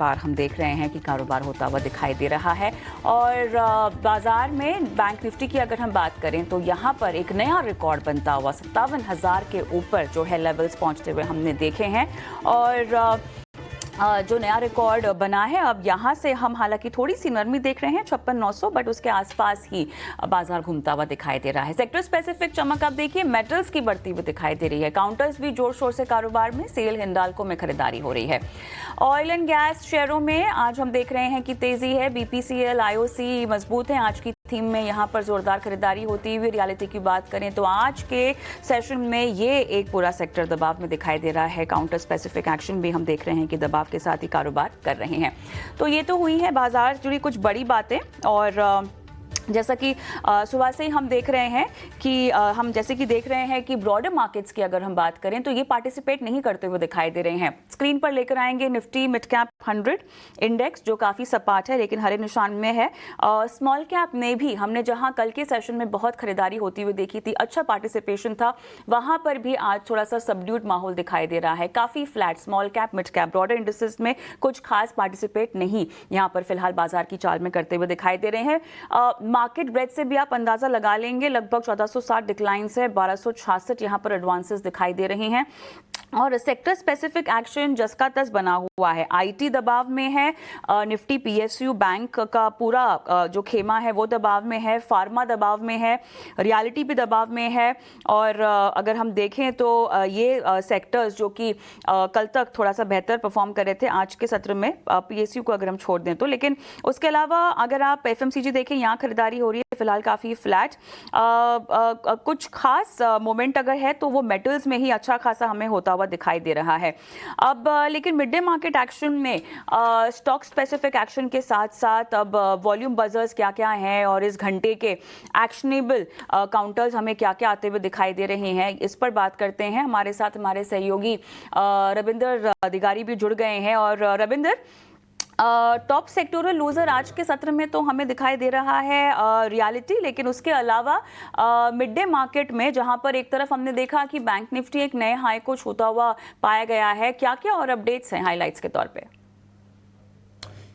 बार हम देख रहे हैं कि कारोबार होता हुआ दिखाई दे रहा है। और बाजार में बैंक निफ्टी की अगर हम बात करें तो यहाँ पर एक नया रिकॉर्ड बनता हुआ 57,000 के ऊपर जो है लेवल्स पहुँचते हुए हमने देखे हैं। और जो नया रिकॉर्ड बना है, अब यहाँ से हम हालांकि थोड़ी सी नरमी देख रहे हैं 56,900, बट उसके आसपास ही बाजार घूमता हुआ दिखाई दे रहा है। सेक्टर स्पेसिफिक चमक आप देखिए, मेटल्स की बढ़ती हुई दिखाई दे रही है। काउंटर्स भी जोर शोर से कारोबार में, सेल हिंडाल्को में खरीदारी हो रही है। ऑयल एंड गैस शेयरों में आज हम देख रहे हैं कि तेजी है। बीपीसीएल, आईओसी मजबूत है। आज की थीम में यहाँ पर जोरदार खरीदारी होती हुई। रियलिटी की बात करें तो आज के सेशन में ये एक पूरा सेक्टर दबाव में दिखाई दे रहा है। काउंटर स्पेसिफिक एक्शन भी हम देख रहे हैं कि दबाव के साथ ही कारोबार कर रहे हैं। तो ये तो हुई है बाजार जुड़ी कुछ बड़ी बातें। और जैसा कि सुबह से ही हम देख रहे हैं कि ब्रॉडर मार्केट्स की अगर हम बात करें तो ये पार्टिसिपेट नहीं करते हुए दिखाई दे रहे हैं। स्क्रीन पर लेकर आएंगे निफ्टी मिड कैप 100 इंडेक्स, जो काफ़ी सपाट है लेकिन हरे निशान में है। स्मॉल कैप में भी हमने जहां कल के सेशन में बहुत खरीदारी होती हुई देखी थी, अच्छा पार्टिसिपेशन था, वहां पर भी आज थोड़ा सा सबड्यूड माहौल दिखाई दे रहा है। काफ़ी flat small cap mid cap broader indexes में कुछ खास पार्टिसिपेट नहीं यहाँ पर फिलहाल बाजार की चाल में करते हुए दिखाई दे रहे हैं। मार्केट ब्रेड से भी आप अंदाजा लगा लेंगे, लगभग 1460 डिक्लाइंस है, 1266 यहाँ पर एडवांसेस दिखाई दे रहे हैं। और सेक्टर स्पेसिफिक एक्शन जस का तस बना हुआ है। आईटी दबाव में है, निफ्टी पीएसयू बैंक का पूरा जो खेमा है वो दबाव में है, फार्मा दबाव में है, रियलिटी भी दबाव में है। और अगर हम देखें तो ये सेक्टर्स जो कि कल तक थोड़ा सा बेहतर परफॉर्म कर रहे थे आज के सत्र में, पीएसयू को अगर हम छोड़ दें तो। लेकिन उसके अलावा अगर आप एफएमसीजी देखें, यहाँ खरीदारी हो रही है फिलहाल काफ़ी फ्लैट। कुछ खास मोमेंट अगर है तो वो मेटल्स में ही अच्छा खासा हमें होता हुआ दिखाई दे रहा है। अब लेकिन मिड डे मार्केट एक्शन में स्टॉक स्पेसिफिक एक्शन के साथ साथ अब वॉल्यूम बजर्स क्या क्या हैं और इस घंटे के एक्शनेबल काउंटर्स हमें क्या क्या आते हुए दिखाई दे रहे हैं, इस पर बात करते हैं। हमारे साथ हमारे सहयोगी रविंदर अधिकारी भी जुड़ गए हैं। और रविंदर, टॉप सेक्टोरल लूजर आज के सत्र में तो हमें दिखाई दे रहा है रियलिटी, लेकिन उसके अलावा मिड डे मार्केट में जहां पर एक तरफ हमने देखा कि बैंक निफ्टी एक नए हाई को छूता हुआ पाया गया है, क्या क्या और अपडेट्स हैं हाइलाइट्स के तौर पे?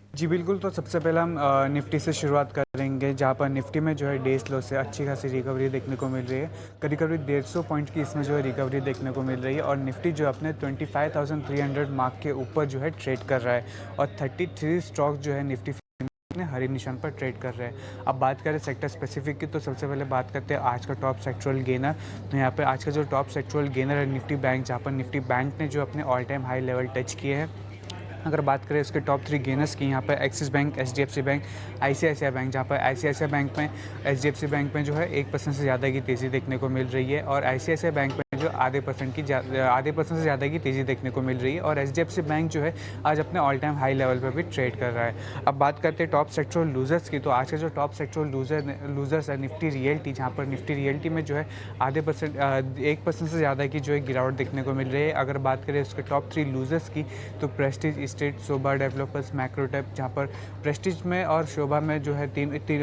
जी बिल्कुल, तो सबसे पहले हम निफ्टी से शुरुआत करेंगे, जहाँ पर निफ्टी में जो है डेज लो से अच्छी खासी रिकवरी देखने को मिल रही है। करीब करीब 150 पॉइंट की इसमें जो है रिकवरी देखने को मिल रही है। और निफ्टी जो अपने 25,300 मार्क के ऊपर जो है ट्रेड कर रहा है। और 33 स्टॉक जो है निफ्टी अपने हरे निशान पर ट्रेड कर रहे हैं। अब बात करें सेक्टर स्पेसिफिक की, तो सबसे पहले बात करते हैं आज का टॉप सेक्टोरल गेनर। तो यहाँ पर आज का जो टॉप सेक्टोरल गेनर है निफ्टी बैंक, जहाँ पर निफ्टी बैंक ने जो अपने all time high level touch किए हैं। अगर बात करें इसके टॉप 3 गेनर्स की, यहाँ पर axis bank, HDFC bank, ICICI bank, जहाँ पर आईसीआईसीआई बैंक में एचडीएफसी बैंक में जो है 1% से ज़्यादा की तेज़ी देखने को मिल रही है। और आईसीआईसीआई बैंक में जो आधे परसेंट से ज़्यादा की तेज़ी देखने को मिल रही है। और एचडीएफसी बैंक जो है आज अपने ऑल टाइम हाई लेवल पर भी ट्रेड कर रहा है। अब बात करते हैं टॉप सेक्टोरल लूजर्स की, तो आज का जो टॉप सेक्टोरल लूजर्स है निफ्टी रियल्टी, जहाँ पर निफ्टी रियल्टी में जो है 1% से ज़्यादा की जो है गिरावट देखने को मिल रही है। अगर बात करें उसके टॉप 3 लूजर्स की, तो प्रेस्टीज, स्टेट, शोभा डेवलपर्स, मैक्रोटेक, जहाँ पर प्रेस्टीज में और शोभा में जो है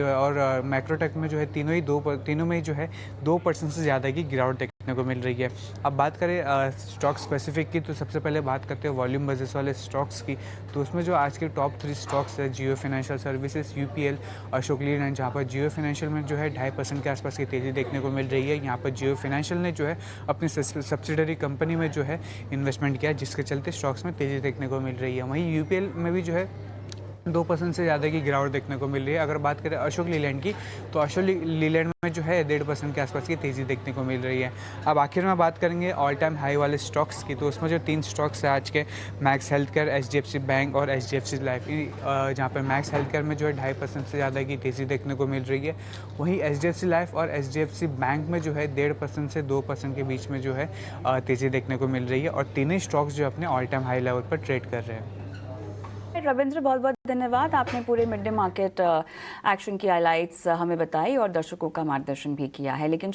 और मैक्रोटेक में जो है तीनों में ही जो है 2% से ज़्यादा की गिरावट देखने को मिल रही है। अब बात करें स्टॉक स्पेसिफिक की, तो सबसे पहले बात करते हैं वॉल्यूम बेसिस वाले स्टॉक्स की। तो उसमें जो आज के टॉप 3 स्टॉक्स है, Jio financial services, UPL, Ashok Leyland, जहाँ पर जियो फाइनेंशियल में जो है 2.5% के आसपास की तेज़ी देखने को मिल रही है। यहाँ पर जियो फाइनेंशियल ने जो है अपनी सब्सिडरी कंपनी में जो है इन्वेस्टमेंट किया, जिसके चलते स्टॉक्स में तेज़ी देखने को मिल रही है। वहीं यूपीएल में भी जो है 2% से ज़्यादा की गिरावट देखने को मिल रही है। अगर बात करें अशोक लीलैंड की, तो अशोक लीलैंड में जो है 1.5% के आसपास की तेज़ी देखने को मिल रही है। अब आखिर में बात करेंगे ऑल टाइम हाई वाले स्टॉक्स की, तो उसमें जो 3 स्टॉक्स है आज के, max health care, HDFC bank और एचडीएफसी लाइफ, जहाँ पर मैक्स हेल्थ केयर में जो है 2.5% से ज़्यादा की तेज़ी देखने को मिल रही है। वहीं एचडीएफसी लाइफ और एचडीएफसी बैंक में जो है 1.5% से 2% के बीच में जो है तेज़ी देखने को मिल रही है। और तीनों स्टॉक्स जो अपने ऑल टाइम हाई लेवल पर ट्रेड कर रहे हैं। रविंद्र, बहुत बहुत धन्यवाद, आपने पूरे मिड डे मार्केट एक्शन की हाइलाइट्स हमें बताई और दर्शकों का मार्गदर्शन भी किया है। लेकिन